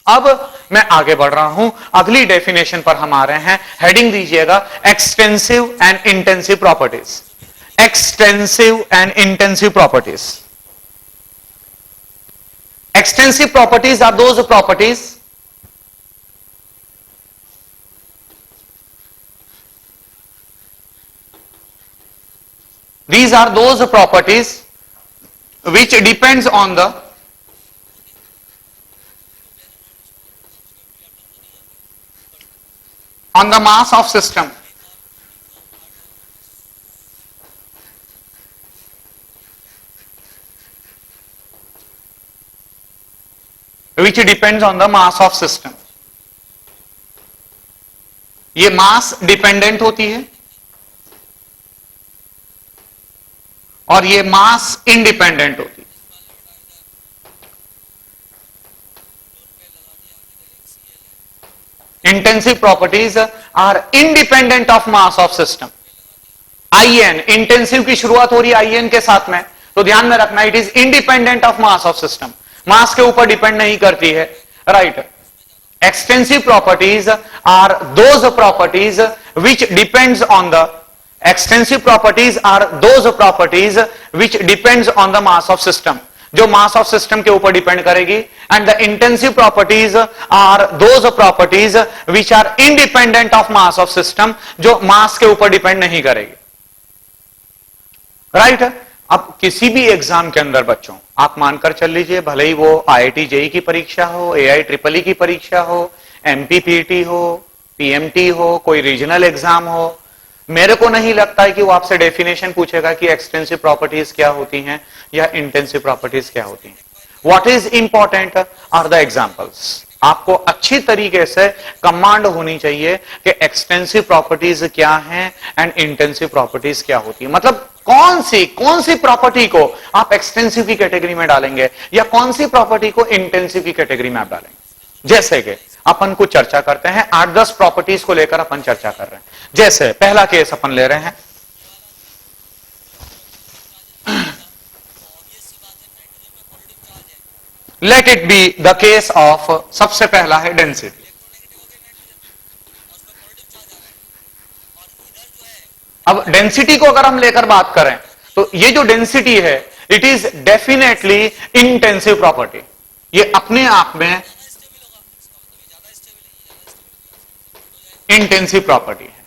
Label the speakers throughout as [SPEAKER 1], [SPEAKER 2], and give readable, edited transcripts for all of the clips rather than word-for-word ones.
[SPEAKER 1] अब मैं आगे बढ़ रहा हूं, अगली डेफिनेशन पर हम आ रहे हैं। हेडिंग दीजिएगा extensive and intensive properties. Extensive and intensive properties. Extensive properties are those properties these are those properties which depends on the mass of system. Which depends on the mass of system. ये mass dependent होती है और ये मास independent होती है। Intensive properties are independent of mass of system. I N, intensive की शुरुआत हो रही है आईएन के साथ में, तो ध्यान में रखना, it is independent of mass of system, mass के ऊपर डिपेंड नहीं करती है, right. Extensive properties are those properties which depends on the extensive properties are those properties which depends on the mass of system, जो mass of system के ऊपर depend करेगी। and the intensive properties are those properties which are independent of mass of system, जो mass के ऊपर depend नहीं करेगी, right. अब किसी भी एग्जाम के अंदर बच्चों आप मानकर चल लीजिए, भले ही वो IIT JEE की परीक्षा हो, AIEEE की परीक्षा हो, MPPT हो, PMT हो, कोई रीजनल एग्जाम हो, मेरे को नहीं लगता है कि वो आपसे डेफिनेशन पूछेगा कि एक्सटेंसिव प्रॉपर्टीज क्या होती हैं या इंटेंसिव प्रॉपर्टीज क्या होती हैं। What is important are the examples. आपको अच्छी तरीके से कमांड होनी चाहिए कि एक्सटेंसिव प्रॉपर्टीज क्या हैं एंड इंटेंसिव प्रॉपर्टीज क्या होती है। मतलब कौन सी प्रॉपर्टी को आप एक्सटेंसिव की कैटेगरी में डालेंगे या कौन सी प्रॉपर्टी को इंटेंसिव की कैटेगरी में आप डालेंगे। जैसे कि अपन कुछ चर्चा करते हैं, 8-10 प्रॉपर्टीज को लेकर अपन चर्चा कर रहे हैं। जैसे पहला केस अपन ले रहे हैं, let it be the case of, सबसे पहला है डेंसिटी। अब डेंसिटी को अगर हम लेकर बात करें तो ये जो डेंसिटी है it is definitely intensive property, ये अपने आप में इंटेंसिव प्रॉपर्टी है।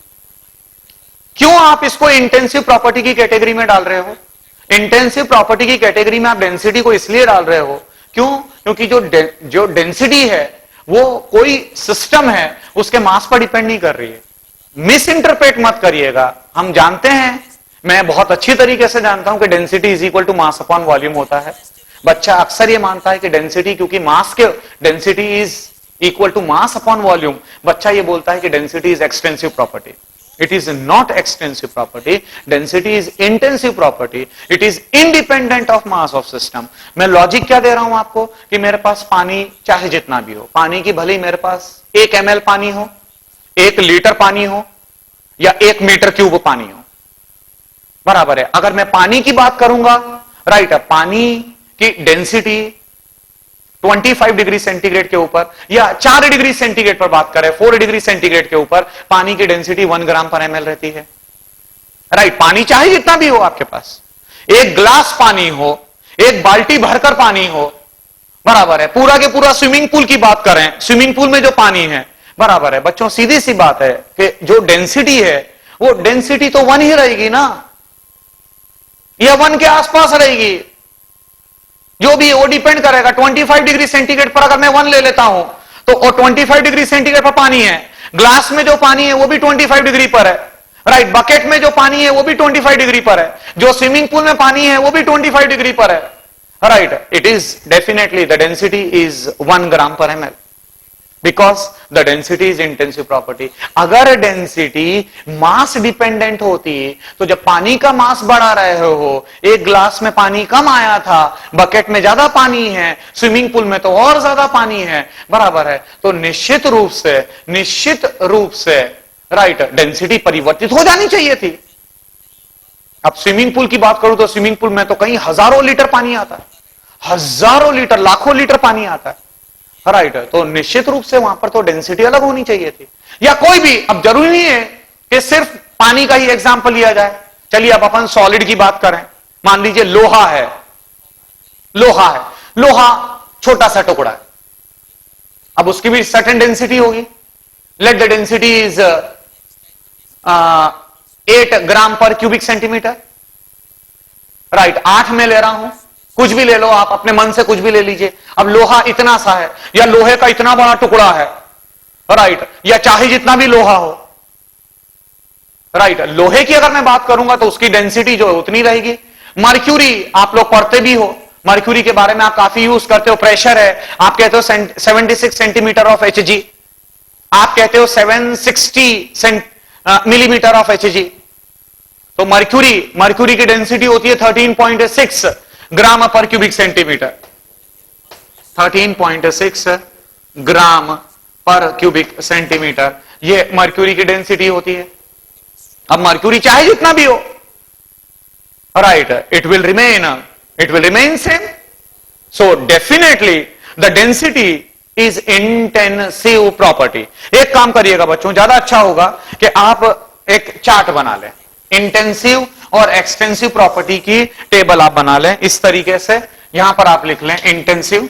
[SPEAKER 1] क्यों आप इसको इंटेंसिव प्रॉपर्टी की कैटेगरी में डाल रहे हो? इंटेंसिव प्रॉपर्टी की कैटेगरी में आप डेंसिटी को इसलिए डाल रहे हो, क्यों? क्योंकि जो डेंसिटी है वो कोई सिस्टम है, उसके मास पर डिपेंड नहीं कर रही है। मिस इंटरप्रेट मत करिएगा, हम जानते हैं, मैं बहुत अच्छी तरीके से जानता हूं कि density is equal to mass upon volume होता है। बच्चा अक्सर ये मानता है कि डेंसिटी, क्योंकि मास के density is equal to mass upon volume, बच्चा ये बोलता है कि density is extensive property. It is not extensive property. Density is intensive property. It is independent of mass of system. मैं लॉजिक क्या दे रहा हूं आपको कि मेरे पास पानी चाहे जितना भी हो, पानी की भले ही मेरे पास 1 ml पानी हो, 1 लीटर पानी हो या 1 मीटर क्यूब पानी हो, बराबर है। अगर मैं पानी की बात करूंगा, राइट, पानी की डेंसिटी 25 डिग्री सेंटीग्रेड के ऊपर या 4 डिग्री सेंटीग्रेड पर बात करें, 4 डिग्री सेंटीग्रेड के ऊपर पानी की डेंसिटी 1 ग्राम पर ml रहती है, राइट। पानी चाहे जितना भी हो आपके पास, 1 ग्लास पानी हो, 1 बाल्टी भरकर पानी हो, बराबर है। पूरा के पूरा स्विमिंग पूल की बात करें, स्विमिंग पूल में जो पानी है, बराबर है। बच्चों सीधी सी बात है कि जो डेंसिटी है वो डेंसिटी तो 1 ही रहेगी ना, या 1 के आसपास रहेगी, जो भी वो डिपेंड करेगा। 25 डिग्री सेंटीग्रेड पर अगर मैं 1 ले लेता हूं तो 25 डिग्री सेंटीग्रेड पर पानी है, ग्लास में जो पानी है वो भी 25 डिग्री पर है, राइट। बकेट में जो पानी है वो भी 25 डिग्री पर है, जो स्विमिंग पूल में पानी है वो भी 25 डिग्री पर है, right. It is definitely the density is 1 ग्राम पर ml, because the density is intensive property. अगर डेंसिटी मास डिपेंडेंट होती तो जब पानी का मास बढ़ा रहे हो, 1 ग्लास में पानी कम आया था, बकेट में ज्यादा पानी है, स्विमिंग पूल में तो और ज्यादा पानी है, बराबर है, तो निश्चित रूप से राइट डेंसिटी परिवर्तित हो जानी चाहिए थी। अब स्विमिंग पूल की बात करूं तो स्विमिंग पूल में तो कई हजारों लीटर पानी आता है, हजारों लीटर, लाखों लीटर पानी आता है, राइट, तो निश्चित रूप से वहां पर तो डेंसिटी अलग होनी चाहिए थी। या कोई भी, अब जरूरी नहीं है कि सिर्फ पानी का ही एग्जांपल लिया जाए। चलिए अब अपन सॉलिड की बात करें। मान लीजिए लोहा है, लोहा छोटा सा टुकड़ा है, अब उसकी भी सर्टेन डेंसिटी होगी। लेट द डेंसिटी इज 8 ग्राम पर क्यूबिक सेंटीमीटर। राइट, 8 में ले रहा हूं, कुछ भी ले लो आप, अपने मन से कुछ भी ले लीजिए। अब लोहा इतना सा है, या लोहे का इतना बड़ा टुकड़ा है, राइट, या चाहे जितना भी लोहा हो, राइट। लोहे की अगर मैं बात करूंगा तो उसकी डेंसिटी जो है उतनी रहेगी। मर्क्यूरी आप लोग पढ़ते भी हो, मर्क्यूरी के बारे में आप काफी यूज करते हो। प्रेशर है, आप कहते हो 76 सेंटीमीटर ऑफ Hg, आप कहते हो 760 मिलीमीटर ऑफ Hg। तो मर्क्यूरी की डेंसिटी होती है 13.6 ग्राम पर क्यूबिक सेंटीमीटर, 13.6 ग्राम पर क्यूबिक सेंटीमीटर, ये मर्क्यूरी की डेंसिटी होती है। अब मर्क्यूरी चाहे जितना भी हो, right, it will remain same. So definitely the density is intensive property. एक काम करिएगा बच्चों, ज्यादा अच्छा होगा कि आप एक चार्ट बना लें, इंटेंसिव और एक्सटेंसिव प्रॉपर्टी की टेबल आप बना लें इस तरीके से। यहां पर आप लिख लें इंटेंसिव,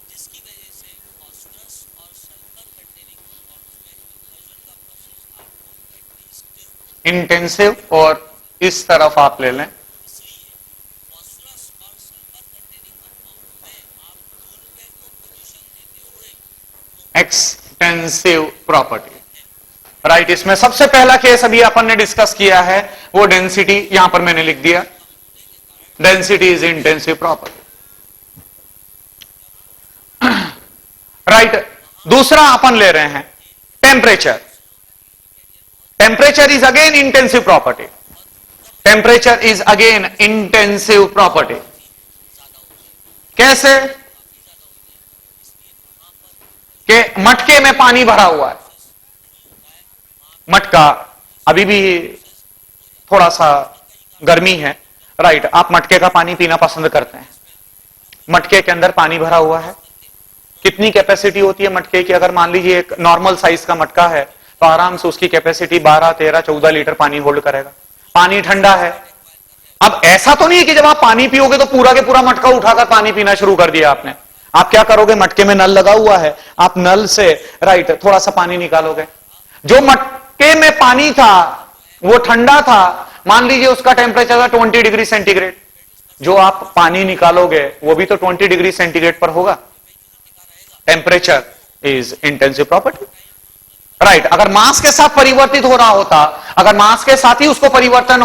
[SPEAKER 2] जिसकी वजह से फॉस्फोरस और सल्फर कंटेनिंग कंपाउंड्स में इन्वर्जन का प्रोसेस आपको एटलीस्ट,
[SPEAKER 1] इंटेंसिव, और इस तरफ आप ले लें
[SPEAKER 2] इसलिए फॉस्फोरस और सल्फर कंटेनिंग कंपाउंड में आप 2 रुपए को पोजीशन देते हुए
[SPEAKER 1] एक्सटेंसिव प्रॉपर्टी। राइट, इसमें सबसे पहला केस अभी अपन ने डिस्कस किया है वो डेंसिटी, यहां पर मैंने लिख दिया, density is intensive property. Right, दूसरा अपन ले रहे हैं temperature. Temperature is again intensive property, temperature is again intensive property. कैसे? कि मटके में पानी भरा हुआ है, मटका अभी भी थोड़ा सा गर्मी है, राइट, आप मटके का पानी पीना पसंद करते हैं। मटके के अंदर पानी भरा हुआ है, कितनी कैपेसिटी होती है मटके की? अगर मान लीजिए एक नॉर्मल साइज का मटका है तो आराम से उसकी कैपेसिटी 12, 13, 14 लीटर पानी होल्ड करेगा। पानी ठंडा है। अब ऐसा तो नहीं है कि जब आप पानी पियोगे तो पूरा के पूरा मटका उठाकर पानी पीना शुरू कर दिया आपने। आप क्या करोगे? मटके में नल लगा हुआ है, आप नल से, राइट, थोड़ा सा पानी निकालोगे। जो मटके में पानी था वो ठंडा था, मान लीजिए उसका टेम्परेचर था 20 डिग्री सेंटीग्रेड, जो आप पानी निकालोगे वो भी तो 20 डिग्री सेंटीग्रेड पर होगा। Temperature is intensive property, right. अगर मास के साथ परिवर्तित हो रहा होता, अगर मास के साथ ही उसको परिवर्तन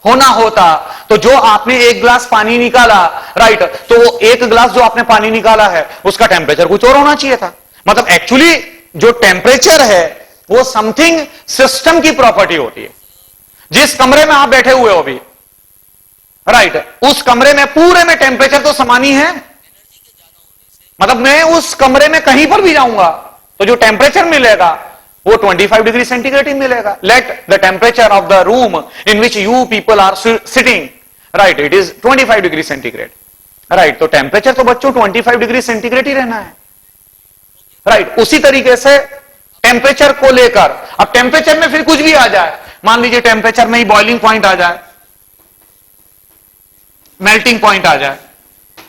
[SPEAKER 1] होना होता, तो जो आपने एक ग्लास पानी निकाला, राइट, तो वो एक ग्लास जो आपने पानी निकाला है उसका टेम्परेचर कुछ और होना चाहिए था। मतलब एक्चुअली जो टेम्परेचर है वो समथिंग सिस्टम की प्रॉपर्टी होती है। जिस कमरे में आप बैठे हुए हो अभी, राइट, उस कमरे में पूरे में टेम्परेचर तो समान ही है। मतलब मैं उस कमरे में कहीं पर भी जाऊंगा तो जो टेम्परेचर मिलेगा वो 25 डिग्री सेंटीग्रेड ही मिलेगा। Let the temperature of the room in which you people are sitting, right, it is 25 degree centigrade, right. तो टेम्परेचर तो बच्चों 25 डिग्री सेंटीग्रेड ही रहना है, राइट। उसी तरीके से टेम्परेचर को लेकर, अब टेम्परेचर में फिर कुछ भी आ जाए, मान लीजिए टेम्परेचर में ही बॉइलिंग पॉइंट आ जाए, मेल्टिंग पॉइंट आ जाए,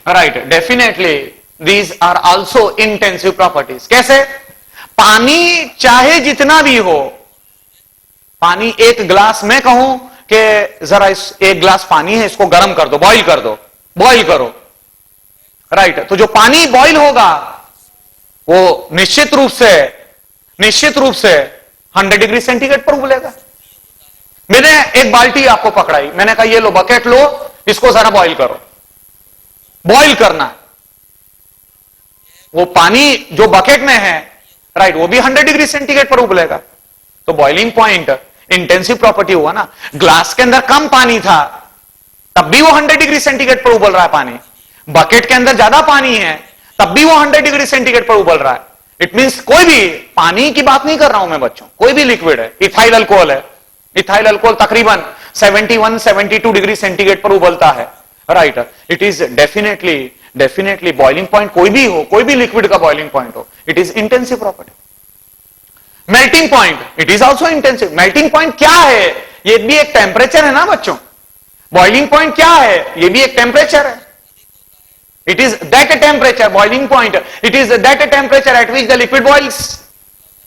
[SPEAKER 1] right, definitely these are also intensive properties. कैसे? पानी चाहे जितना भी हो, पानी एक ग्लास में कहूं कि जरा इस एक ग्लास पानी है, इसको गर्म कर दो, बॉईल कर दो, बॉईल करो, राइट, तो जो पानी बॉईल होगा वो निश्चित रूप से 100 डिग्री सेंटीग्रेड पर उबलेगा। मैंने एक बाल्टी आपको पकड़ाई, मैंने कहा ये लो बकेट लो, इसको जरा बॉईल करो, बॉईल करना, वो पानी जो बकेट में है, राइट, वो भी 100 डिग्री सेंटीग्रेड पर उबलेगा। तो बॉइलिंग पॉइंट इंटेंसिव प्रॉपर्टी हुआ ना। ग्लास के अंदर कम पानी था तब भी वो 100 डिग्री सेंटीग्रेड पर उबल रहा है पानी, बकेट के अंदर ज्यादा पानी है तब भी वो 100 डिग्री सेंटीग्रेड पर उबल रहा है। इट मींस कोई भी, पानी की बात नहीं कर रहा हूं मैं बच्चों, कोई भी लिक्विड है, इथाइल अल्कोहल है, इथाइल अल्कोहल तकरीबन 71, 72 डिग्री सेंटीग्रेड पर उबलता है, right, it is definitely definitely boiling point कोई भी हो, कोई भी लिक्विड का बॉइलिंग पॉइंट हो, it is intensive property. Melting point, it is also intensive. Melting point क्या है? ये भी एक टेम्परेचर है ना बच्चों। बॉइलिंग पॉइंट क्या है? ये भी एक टेम्परेचर है। It is that temperature, boiling point, it is that temperature at which the liquid boils.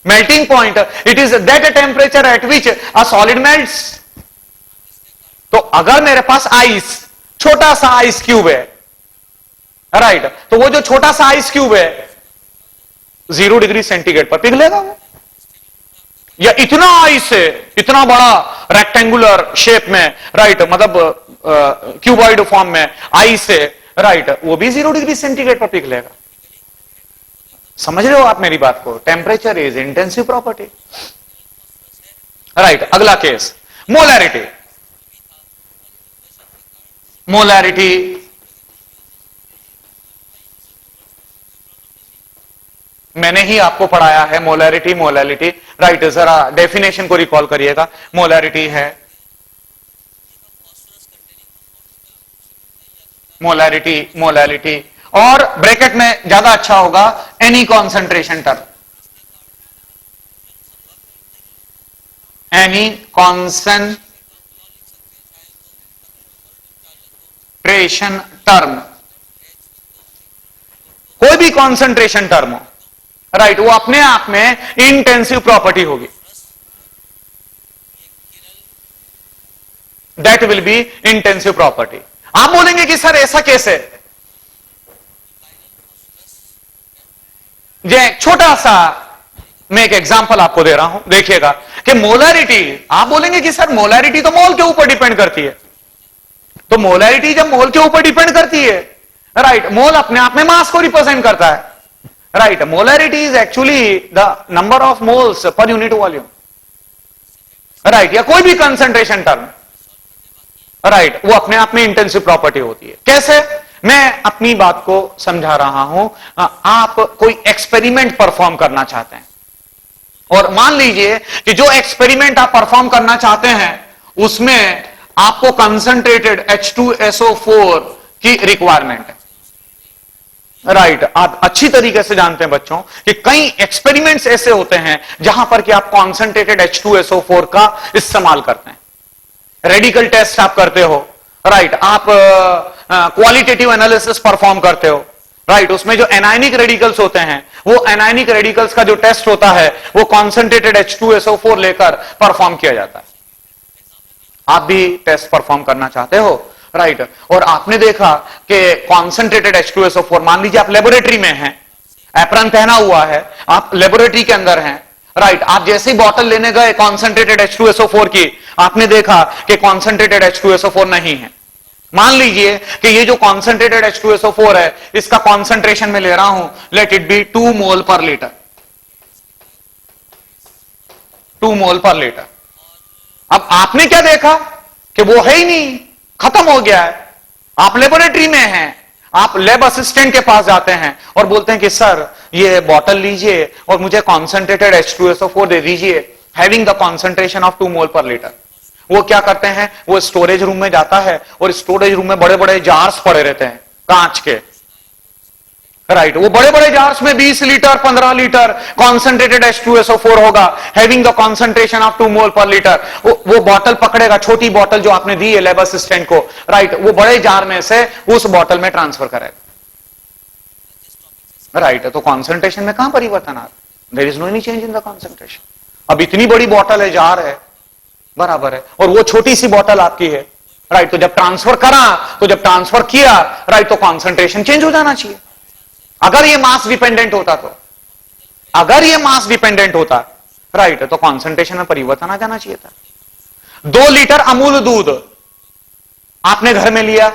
[SPEAKER 1] Melting point, it is that temperature at which a solid melts. तो अगर मेरे पास आइस, छोटा सा आइस क्यूब है, राइट, तो वो जो छोटा सा आइस क्यूब है 0 डिग्री सेंटीग्रेड पर पिघलेगा वो। या इतना आइस है, इतना बड़ा रेक्टेंगुलर शेप में, राइट, मतलब क्यूबॉइड फॉर्म में आइस है, राइट, वो भी 0 डिग्री सेंटीग्रेड पर पिघलेगा। समझ रहे हो आप मेरी बात को? Temperature is intensive property, right. अगला केस मोलैरिटी। मोलैरिटी मैंने ही आपको पढ़ाया है, मोलैरिटी, मोलैलिटी, राइट। जरा डेफिनेशन को रिकॉल करिएगा। मोलैरिटी है, मोलैरिटी, मोलैलिटी, और ब्रैकेट में ज्यादा अच्छा होगा any concentration term, any concentration term, कोई भी कॉन्सेंट्रेशन टर्म हो, राइट, वो अपने आप में इंटेंसिव प्रॉपर्टी होगी। That will be intensive property. आप बोलेंगे कि सर ऐसा कैसे? ये छोटा सा मैं एक एग्जांपल आपको दे रहा हूं, देखिएगा कि मोलैरिटी, आप बोलेंगे कि सर मोलैरिटी तो मोल के ऊपर डिपेंड करती है। तो मोलैरिटी जब मोल के ऊपर डिपेंड करती है, राइट, मोल अपने आप में मास को रिप्रेजेंट करता है, right. Molarity is actually the number of moles per unit volume, right, या कोई भी कंसंट्रेशन टर्म, राइट, वो अपने आप में इंटेंसिव प्रॉपर्टी होती है। कैसे? मैं अपनी बात को समझा रहा हूं। आप कोई एक्सपेरिमेंट परफॉर्म करना चाहते हैं, और मान लीजिए कि जो एक्सपेरिमेंट आप परफॉर्म करना चाहते हैं उसमें आपको कंसंट्रेटेड H2SO4 की रिक्वायरमेंट है, राइट। आप अच्छी तरीके से जानते हैं बच्चों कि कई एक्सपेरिमेंट्स ऐसे होते हैं जहां पर कि आप कॉन्सेंट्रेटेड H2SO4 का इस्तेमाल करते हैं। रेडिकल टेस्ट आप करते हो, राइट, आप क्वालिटेटिव एनालिसिस परफॉर्म करते हो, राइट। उसमें जो एनायनिक रेडिकल्स होते हैं, वो एनायनिक रेडिकल्स का जो टेस्ट होता है वो कॉन्सेंट्रेटेड H2SO4 लेकर परफॉर्म किया जाता है। आप भी टेस्ट परफॉर्म करना चाहते हो, राइट, और आपने देखा कि कॉन्सेंट्रेटेड H2SO4, मान लीजिए आप लेबोरेटरी में हैं, एप्रन पहना हुआ है, आप लेबोरेटरी के अंदर हैं, राइट, आप जैसे ही बॉटल लेने गए कॉन्सेंट्रेटेड H2SO4 की, आपने देखा कि कॉन्सेंट्रेटेड H2SO4 नहीं है। मान लीजिए कि ये जो कॉन्सेंट्रेटेड H2SO4 है, इसका कॉन्सेंट्रेशन मैं ले रहा हूं, लेट इट बी 2 मोल पर लीटर, 2 मोल पर लीटर। अब आपने क्या देखा कि वो है ही नहीं, खत्म हो गया है। आप लेबोरेटरी में हैं, आप लैब असिस्टेंट के पास जाते हैं और बोलते हैं कि सर ये बॉटल लीजिए और मुझे कॉन्सेंट्रेटेड H2SO4 दे दीजिए, हैविंग द कॉन्सेंट्रेशन ऑफ 2 मोल पर लीटर। वो क्या करते हैं, वो स्टोरेज रूम में जाता है, और स्टोरेज रूम में बड़े बड़े जार्स पड़े रहते हैं कांच के, राइट, वो बड़े बड़े जार्स में 20 लीटर 15 लीटर कॉन्सेंट्रेटेड H2SO4 होगा, हैविंग द कॉन्सेंट्रेशन ऑफ 2 मोल पर लीटर। वो बॉटल पकड़ेगा, छोटी बॉटल जो आपने दी है लैब असिस्टेंट को, राइट, वो बड़े जार में से उस बॉटल में ट्रांसफर करेगा, राइट। तो कॉन्सेंट्रेशन में कहां परिवर्तन आ रहा? There is no any change in the concentration. अब इतनी बड़ी बॉटल है, जार है, बराबर है, और वो छोटी सी बॉटल आपकी है, राइट। तो जब ट्रांसफर करा, तो जब ट्रांसफर किया, राइट, तो कॉन्सेंट्रेशन चेंज हो जाना चाहिए। अगर ये मास डिपेंडेंट होता, तो अगर ये मास डिपेंडेंट होता, राइट, तो कॉन्सेंट्रेशन में परिवर्तन आ जाना चाहिए था। 2 लीटर अमूल दूध आपने घर में लिया,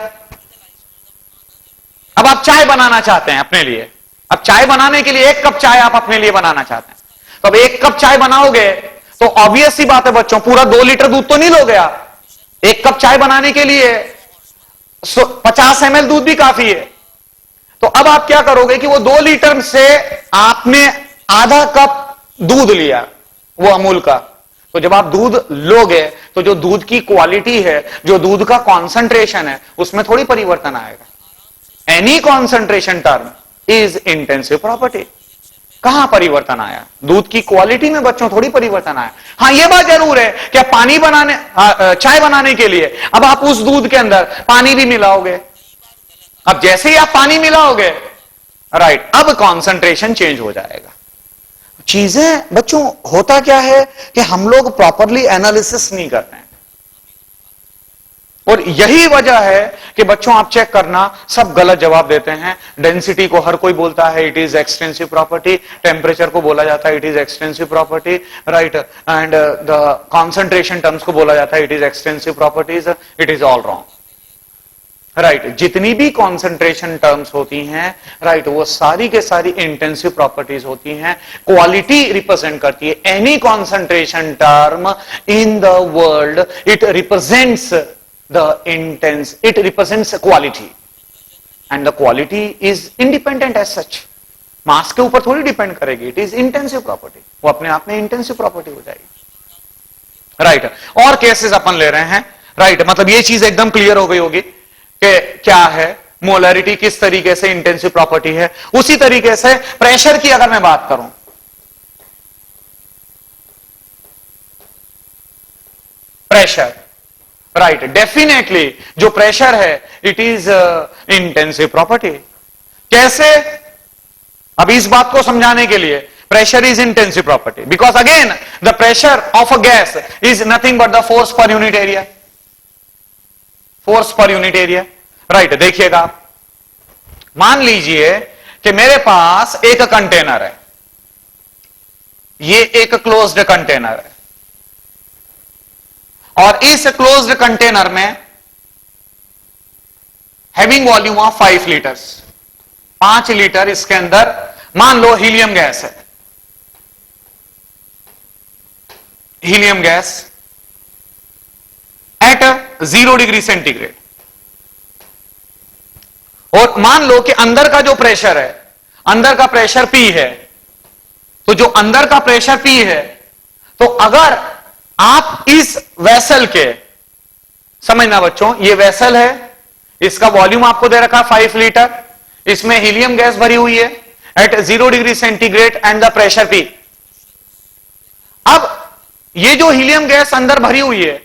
[SPEAKER 1] अब आप चाय बनाना चाहते हैं अपने लिए। अब चाय बनाने के लिए 1 कप चाय आप अपने लिए बनाना चाहते हैं, तो अब 1 कप चाय बनाओगे तो ऑब्वियस सी बात है बच्चों, पूरा 2 लीटर दूध तो नहीं लोगे आप। 1 कप चाय बनाने के लिए 50 ml दूध भी काफी है। तो अब आप क्या करोगे कि वो 2 लीटर से आपने आधा कप दूध लिया, वो अमूल का। तो जब आप दूध लोगे तो जो दूध की क्वालिटी है, जो दूध का कॉन्सेंट्रेशन है, उसमें थोड़ी परिवर्तन आएगा। Any concentration term is intensive property. कहां परिवर्तन आया? दूध की क्वालिटी में बच्चों थोड़ी परिवर्तन आया। हाँ, यह बात जरूर है कि पानी बनाने, चाय बनाने के लिए अब आप उस दूध के अंदर पानी भी मिलाओगे। अब जैसे ही आप पानी मिलाओगे, राइट, अब कॉन्सेंट्रेशन चेंज हो जाएगा। चीजें बच्चों होता क्या है कि हम लोग प्रॉपरली एनालिसिस नहीं करते हैं, और यही वजह है कि बच्चों आप चेक करना, सब गलत जवाब देते हैं। डेंसिटी को हर कोई बोलता है it is extensive property, temperature को बोला जाता है it is extensive property, right, and the concentration terms को बोला जाता है it is extensive properties. It is all wrong, right. जितनी भी कॉन्सेंट्रेशन टर्म्स होती हैं, राइट, वो सारी के सारी इंटेंसिव प्रॉपर्टीज होती हैं। क्वालिटी रिप्रेजेंट करती है। Any concentration term in the world, it represents the intense, it represents quality, and the quality is independent as such, मास के ऊपर थोड़ी डिपेंड करेगी। इट इज इंटेंसिव प्रॉपर्टी, वो अपने आप में इंटेंसिव प्रॉपर्टी हो जाएगी, राइट। और केसेस अपन ले रहे हैं, राइट, मतलब ये चीज एकदम क्लियर हो गई होगी कि क्या है मोलरिटी, किस तरीके से इंटेंसिव प्रॉपर्टी है। उसी तरीके से प्रेशर की अगर मैं बात करूं, प्रेशर, राइट, डेफिनेटली जो प्रेशर है इट इज इंटेंसिव प्रॉपर्टी। कैसे? अब इस बात को समझाने के लिए, pressure is intensive property because again the pressure of a gas is nothing but the force per unit area, force per unit area, right. देखिएगा, मान लीजिए कि मेरे पास एक कंटेनर है, ये एक क्लोज्ड कंटेनर है, और इस क्लोज्ड कंटेनर में having volume of 5 litres, 5 litre इसके अंदर मान लो हीलियम गैस है, helium gas at 0 degree centigrade. और मान लो कि अंदर का जो प्रेशर है, अंदर का प्रेशर P है, तो जो अंदर का प्रेशर P है, तो अगर आप इस वेसल के, समझना बच्चों, ये वेसल है, इसका वॉल्यूम आपको दे रखा 5 लीटर, इसमें हीलियम गैस भरी हुई है at 0 degree centigrade and the pressure P। अब ये जो हीलियम गैस अंदर भरी हुई है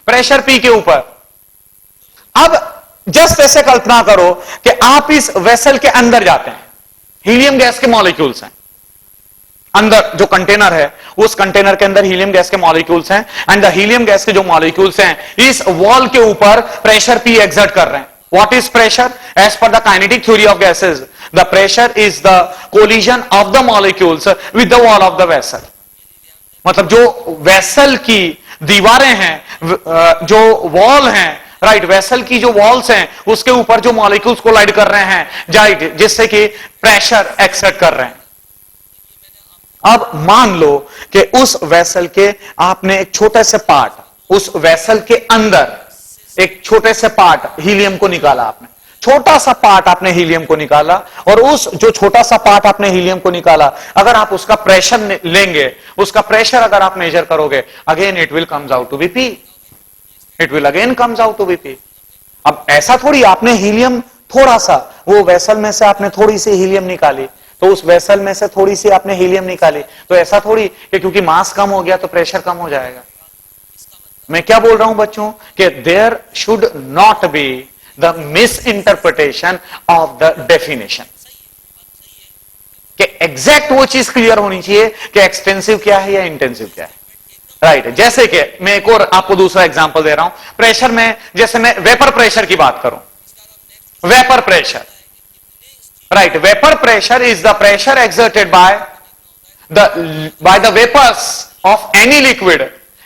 [SPEAKER 1] प्रेशर P के ऊपर, अब जस्ट ऐसे कल्पना करो कि आप इस वेसल के अंदर जाते हैं, हीलियम गैस के मॉलिक्यूल्स हैं अंदर, जो कंटेनर है उस कंटेनर के अंदर हीलियम गैस के मॉलिक्यूल्स हैं, एंड द हीलियम गैस के जो मॉलिक्यूल्स हैं इस वॉल के ऊपर प्रेशर P एक्सर्ट कर रहे हैं। What is pressure? As per the kinetic theory of gases, the pressure is the collision of the molecules with the wall of the vessel. मतलब जो वेसल की दीवारें हैं, जो वॉल हैं, राइट, वेसल की जो वॉल्स हैं उसके ऊपर जो मॉलिक्यूल्स कोलाइड कर रहे हैं, राइट, जिससे कि प्रेशर एक्सर्ट कर रहे हैं। अब मान लो कि उस वेसल के आपने एक छोटे से पार्ट, उस वेसल के अंदर एक छोटे से पार्ट हीलियम को निकाला, आपने छोटा सा पार्ट आपने हीलियम को निकाला, और उस जो छोटा सा पार्ट आपने हीलियम को निकाला, अगर आप उसका प्रेशर लेंगे, उसका प्रेशर अगर आप मेजर करोगे, again it will comes out to be P, it will again comes out to be P। अब ऐसा थोड़ी आपने हीलियम थोड़ा सा, वो वेसल में से आपने थोड़ी सी हीलियम निकाली, तो उस वेसल में से थोड़ी सी आपने हीलियम निकाली, तो ऐसा थोड़ी कि क्योंकि मास कम हो गया तो प्रेशर कम हो जाएगा। मैं क्या बोल रहा हूं बच्चों कि there should not be the misinterpretation of the definition, कि एग्जैक्ट वो चीज क्लियर होनी चाहिए कि एक्सटेंसिव क्या है या इंटेंसिव क्या है, राइट। जैसे कि मैं एक और आपको दूसरा एग्जांपल दे रहा हूं प्रेशर में, जैसे मैं वेपर प्रेशर की बात करूं, vapour pressure, right, vapor pressure is the pressure exerted by the vapors of any liquid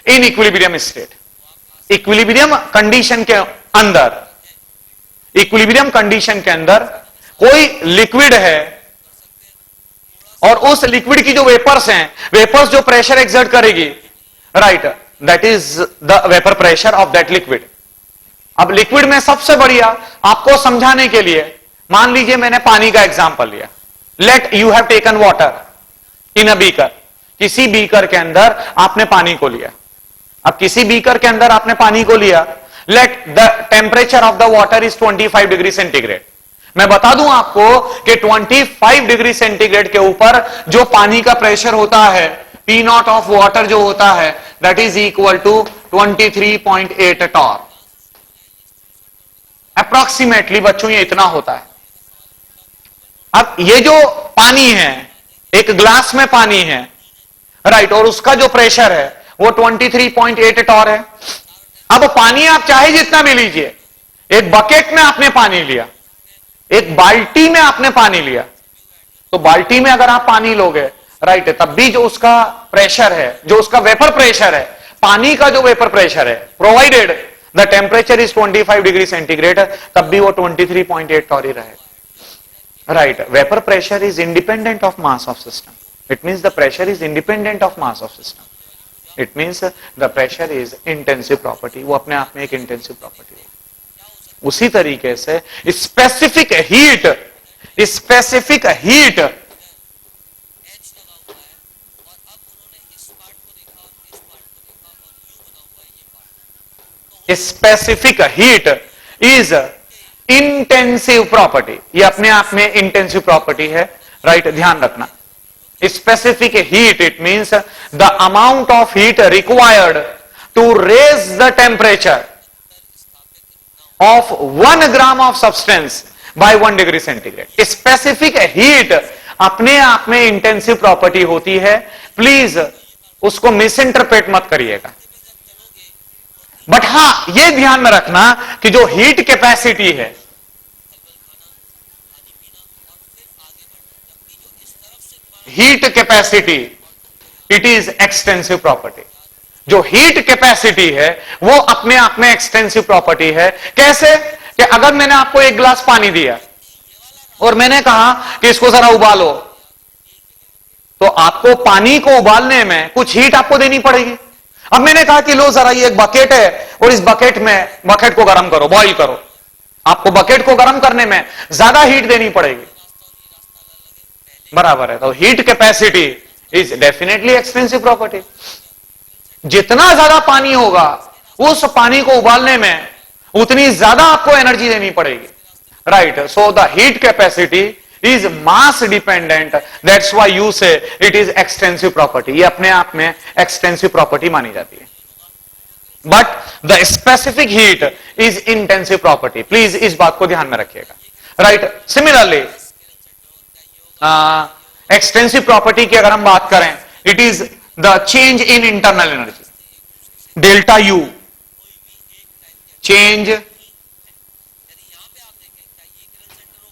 [SPEAKER 1] in equilibrium state। equilibrium condition के अंदर, equilibrium condition के अंदर कोई लिक्विड है और उस लिक्विड की जो वेपर्स हैं, वेपर्स जो प्रेशर एक्सर्ट करेगी, right, that is the vapour pressure of that liquid. अब लिक्विड में सबसे बढ़िया आपको समझाने के लिए, मान लीजिए मैंने पानी का एग्जांपल लिया, let you have taken water in a beaker, किसी बीकर के अंदर आपने पानी को लिया। अब किसी बीकर के अंदर आपने पानी को लिया, late the temperature of the water is 25 degree centigrade. मैं बता दूं आपको कि 25 डिग्री सेंटीग्रेड के ऊपर जो पानी का प्रेशर होता है, पी नॉट ऑफ वाटर जो होता है, that is equal to 23.8 torr. Approximately बच्चों ये इतना होता है। अब ये जो पानी है, एक ग्लास में पानी है, राइट, और उसका जो प्रेशर है वो 23.8 टॉर है। अब पानी आप चाहे जितना भी लीजिए, एक बकेट में आपने पानी लिया, एक बाल्टी में आपने पानी लिया, तो बाल्टी में अगर आप पानी लोगे, राइट, तब भी जो उसका प्रेशर है, जो उसका वेपर प्रेशर है, पानी का जो वेपर प्रेशर है, provided the temperature is 25 degree centigrade, तब भी वो 23.8 टॉर ही रहेगा। Right, vapour pressure is independent of mass of system. It means the pressure is independent of mass of system. It means the pressure is intensive property, वो अपने आप में एक intensive property है। उसी तरीके से स्पेसिफिक हीट
[SPEAKER 2] एच लगा हुआ है, और अब उन्होंने इस पार्ट को देखा और इस पार्ट को देखा और यू बना हुआ है ये part.
[SPEAKER 1] Specific heat is intensive property, ये अपने आप में इंटेंसिव प्रॉपर्टी है। राइट, ध्यान रखना, specific heat it means the amount of heat required to raise the temperature of 1 gram of substance by 1 degree centigrade. Specific heat अपने आप में इंटेंसिव प्रॉपर्टी होती है। प्लीज उसको मिस इंटरप्रेट मत करिएगा। बट हां, यह ध्यान में रखना कि जो हीट कैपेसिटी है, heat capacity it is extensive property. जो हीट कैपेसिटी है वो अपने आप में एक्सटेंसिव प्रॉपर्टी है। कैसे? कि अगर मैंने आपको एक गिलास पानी दिया और मैंने कहा कि इसको जरा उबालो, तो आपको पानी को उबालने में कुछ हीट आपको देनी पड़ेगी। अब मैंने कहा कि लो जरा ये एक बकेट है और इस बकेट को गर्म करो, बॉईल करो, आपको बकेट को गर्म करने में ज्यादा हीट देनी पड़ेगी, बराबर है। तो heat capacity is definitely extensive property. जितना ज्यादा पानी होगा उस पानी को उबालने में उतनी ज्यादा आपको एनर्जी देनी पड़ेगी। Right, so the heat capacity is mass dependent, that's why you से इट इज एक्सटेंसिव प्रॉपर्टी। ये अपने आप में एक्सटेंसिव प्रॉपर्टी मानी जाती है। But the specific heat is intensive property. Please इस बात को ध्यान में रखिएगा। राइट, सिमिलरली एक्सटेंसिव प्रॉपर्टी की अगर हम बात करें, it is the change in internal energy, delta U, change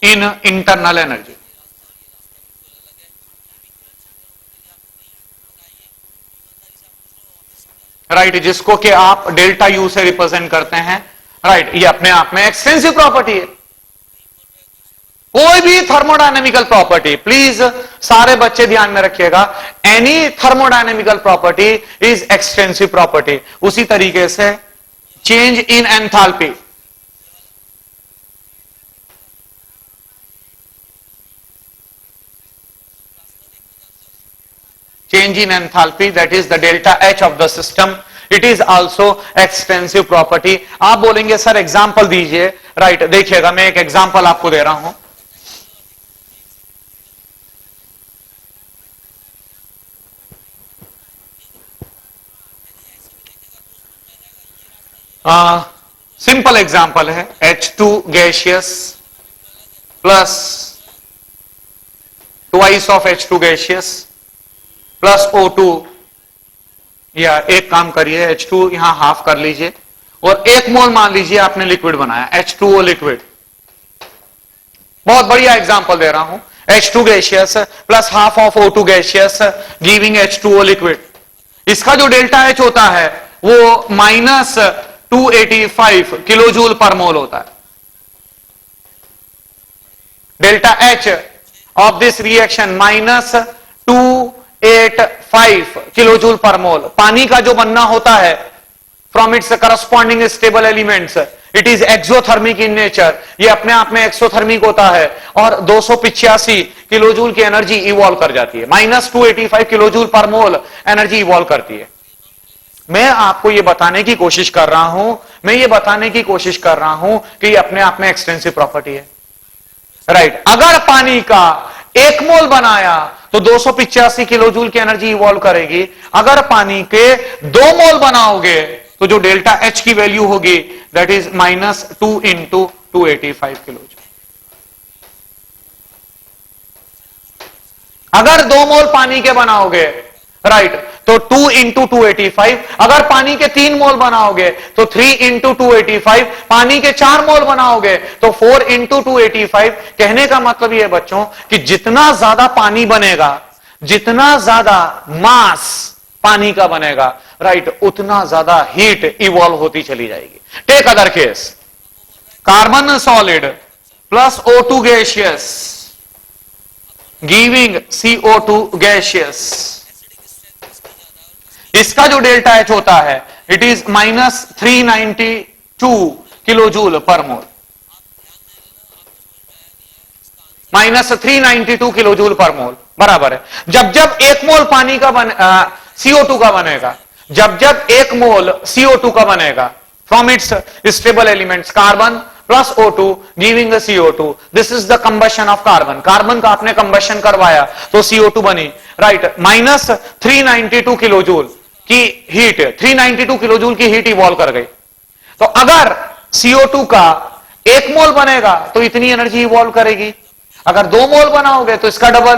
[SPEAKER 1] in internal energy। Right, जिसको कि आप डेल्टा यू से रिप्रेजेंट करते हैं। राइट, ये अपने आप में एक्सटेंसिव प्रॉपर्टी है। कोई भी थर्मोडायनेमिकल प्रॉपर्टी, प्लीज सारे बच्चे ध्यान में रखिएगा, any thermodynamical property is extensive property. उसी तरीके से change in enthalpy, change in enthalpy, that is the delta H of the system, it is also extensive property। आप बोलेंगे सर एग्जांपल दीजिए। राइट, देखिएगा मैं एक एग्जांपल आपको दे रहा हूं। सिंपल एग्जांपल है, H2 gaseous plus twice of H2 gaseous plus O2, या एक काम करिए H2 यहां हाफ कर लीजिए और 1 मोल मान लीजिए आपने लिक्विड बनाया, H2O लिक्विड। बहुत बढ़िया एग्जांपल दे रहा हूं, H2 gaseous plus half of O2 gaseous giving H2O liquid. इसका जो डेल्टा H होता है वो माइनस 285 किलोजूल पर मोल होता है। Delta H of this reaction minus 285 kilojoule पर मोल। पानी का जो बनना होता है from its corresponding stable elements, it is exothermic in nature. ये अपने आप में एक्सोथर्मिक होता है और 285 किलोजूल की एनर्जी इवॉल्व कर जाती है। माइनस 285 किलोजूल पर मोल एनर्जी इवॉल्व करती है। मैं आपको यह बताने की कोशिश कर रहा हूं कि ये अपने आप में एक्सटेंसिव प्रॉपर्टी है। राइट अगर पानी का 1 मोल बनाया तो 285 किलोजूल की एनर्जी इवॉल्व करेगी। अगर पानी के 2 मोल बनाओगे तो जो डेल्टा एच की वैल्यू होगी दैट इज -2 इंटू 285 किलोजूल। अगर 2 मोल पानी के बनाओगे राइट तो 2 इंटू 285। अगर पानी के 3 मोल बनाओगे तो 3 इंटू 285। पानी के 4 मोल बनाओगे तो 4 इंटू 285। कहने का मतलब यह बच्चों कि जितना ज्यादा पानी बनेगा, जितना ज्यादा मास पानी का बनेगा राइट उतना ज्यादा हीट इवॉल्व होती चली जाएगी। Take other case, carbon solid plus O2 gaseous giving CO2 gaseous. इसका जो डेल्टा एच होता है इट इज -392 किलोजूल पर मोल, -392 किलोजूल पर मोल बराबर है। जब जब 1 मोल पानी का CO2 का बनेगा, जब जब 1 मोल CO2 का बनेगा from its stable elements carbon plus O2 giving CO2, this is the combustion of carbon. Carbon का आपने कंबशन करवाया तो CO2 बनी राइट -392 किलोजूल की हीट, 392 किलोजूल की हीट इवॉल्व कर गई। तो अगर CO2 का 1 मोल बनेगा तो इतनी एनर्जी इवॉल्व करेगी। अगर 2 मोल बनाओगे तो इसका डबल,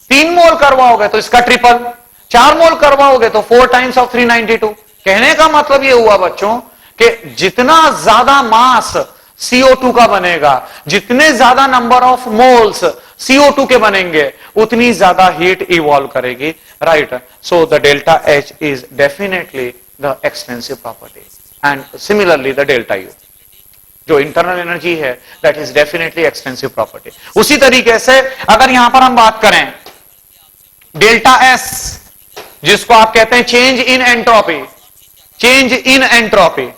[SPEAKER 1] 3 मोल करवाओगे तो इसका ट्रिपल, 4 मोल करवाओगे तो 4 टाइम्स ऑफ 392। कहने का मतलब यह हुआ बच्चों कि जितना ज्यादा मास CO2 का बनेगा, जितने ज्यादा नंबर ऑफ मोल्स CO2 के बनेंगे उतनी ज्यादा हीट इवॉल्व करेगी right. So the delta H is definitely the extensive property and similarly the delta U जो इंटरनल एनर्जी है that is definitely extensive property. उसी तरीके से अगर यहां पर हम बात करें डेल्टा S जिसको आप कहते हैं change in entropy, change in entropy,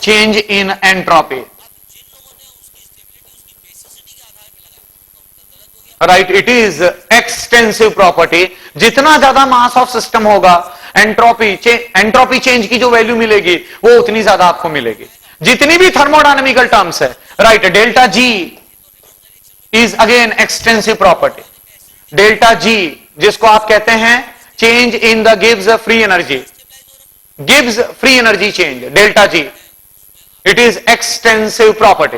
[SPEAKER 1] change in entropy right it is extensive property. जितना ज्यादा मास ऑफ सिस्टम होगा एंट्रोपी चेंज की जो वैल्यू मिलेगी वो उतनी ज्यादा आपको मिलेगी। जितनी भी थर्मोडायनेमिकल टर्म्स है right delta G is again extensive property. Delta G जिसको आप कहते हैं change in the gives free energy, gives free energy change, delta G it is extensive property.